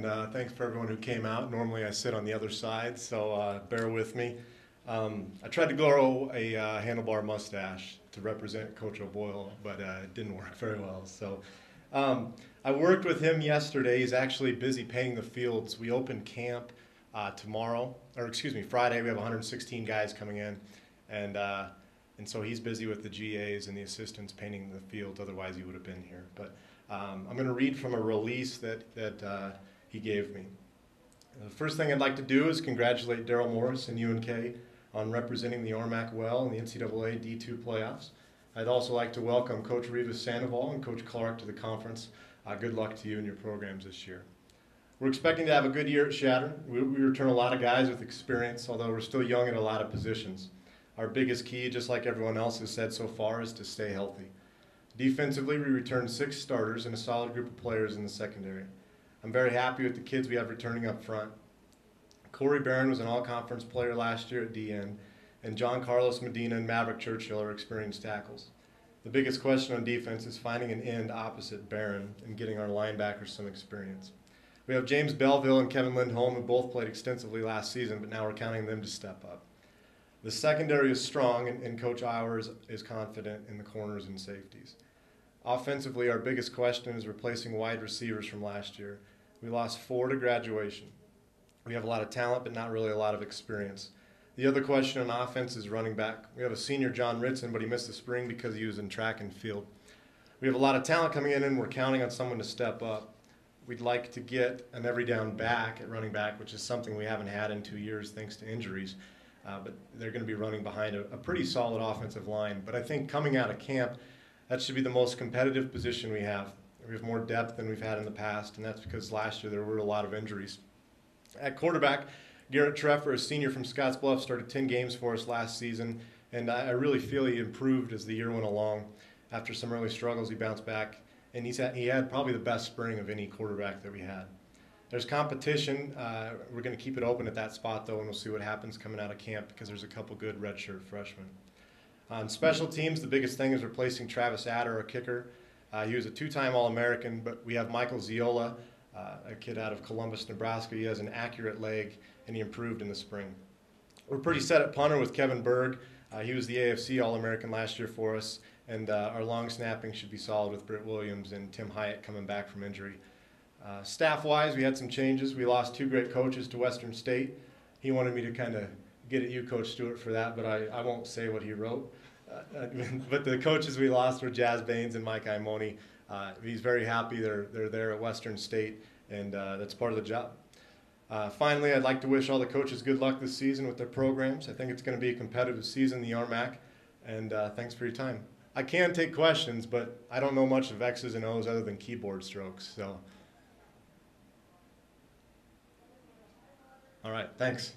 Thanks for everyone who came out. Normally I sit on the other side, so bear with me. I tried to grow a handlebar mustache to represent Coach O'Boyle, but it didn't work very well. So I worked with him yesterday. He's actually busy painting the fields. We open camp Friday. We have 116 guys coming in, and so he's busy with the GAs and the assistants painting the fields. Otherwise, he would have been here. But I'm going to read from a release that he gave me. The first thing I'd like to do is congratulate Daryl Morris and UNK on representing the RMAC well in the NCAA D2 playoffs. I'd also like to welcome Coach Rivas Sandoval and Coach Clark to the conference. Good luck to you and your programs this year. We're expecting to have a good year at Chadron. We return a lot of guys with experience, although we're still young at a lot of positions. Our biggest key, just like everyone else has said so far, is to stay healthy. Defensively, we returned 6 starters and a solid group of players in the secondary. I'm very happy with the kids we have returning up front. Corey Barron was an all-conference player last year at DN, and John Carlos Medina and Maverick Churchill are experienced tackles. The biggest question on defense is finding an end opposite Barron and getting our linebackers some experience. We have James Belleville and Kevin Lindholm, who both played extensively last season, but now we're counting them to step up. The secondary is strong, and Coach Owers is confident in the corners and safeties. Offensively, our biggest question is replacing wide receivers from last year. We lost 4 to graduation. We have a lot of talent, but not really a lot of experience. The other question on offense is running back. We have a senior, John Ritson, but he missed the spring because he was in track and field. We have a lot of talent coming in, and we're counting on someone to step up. We'd like to get an every down back at running back, which is something we haven't had in 2 years thanks to injuries. But they're going to be running behind a pretty solid offensive line. But I think coming out of camp, that should be the most competitive position we have. We have more depth than we've had in the past, and that's because last year there were a lot of injuries. At quarterback, Garrett Treffer, a senior from Scottsbluff, started 10 games for us last season, and I really feel he improved as the year went along. After some early struggles, he bounced back, and he had probably the best spring of any quarterback that we had. There's competition. We're going to keep it open at that spot, though, and we'll see what happens coming out of camp because there's a couple good redshirt freshmen. On special teams, the biggest thing is replacing Travis Adder, a kicker. He was a 2-time All-American, but we have Michael Ziola, a kid out of Columbus, Nebraska. He has an accurate leg, and he improved in the spring. We're pretty set at punter with Kevin Berg. He was the AFC All-American last year for us, and our long snapping should be solid with Britt Williams and Tim Hyatt coming back from injury. Staff-wise, we had some changes. We lost 2 great coaches to Western State. He wanted me to kind of get at you, Coach Stewart, for that, but I won't say what he wrote. But the coaches we lost were Jazz Baines and Mike Imoni. He's very happy they're there at Western State, and that's part of the job. Finally, I'd like to wish all the coaches good luck this season with their programs. I think it's going to be a competitive season, the RMAC, and thanks for your time. I can take questions, but I don't know much of X's and O's other than keyboard strokes. So, all right, thanks.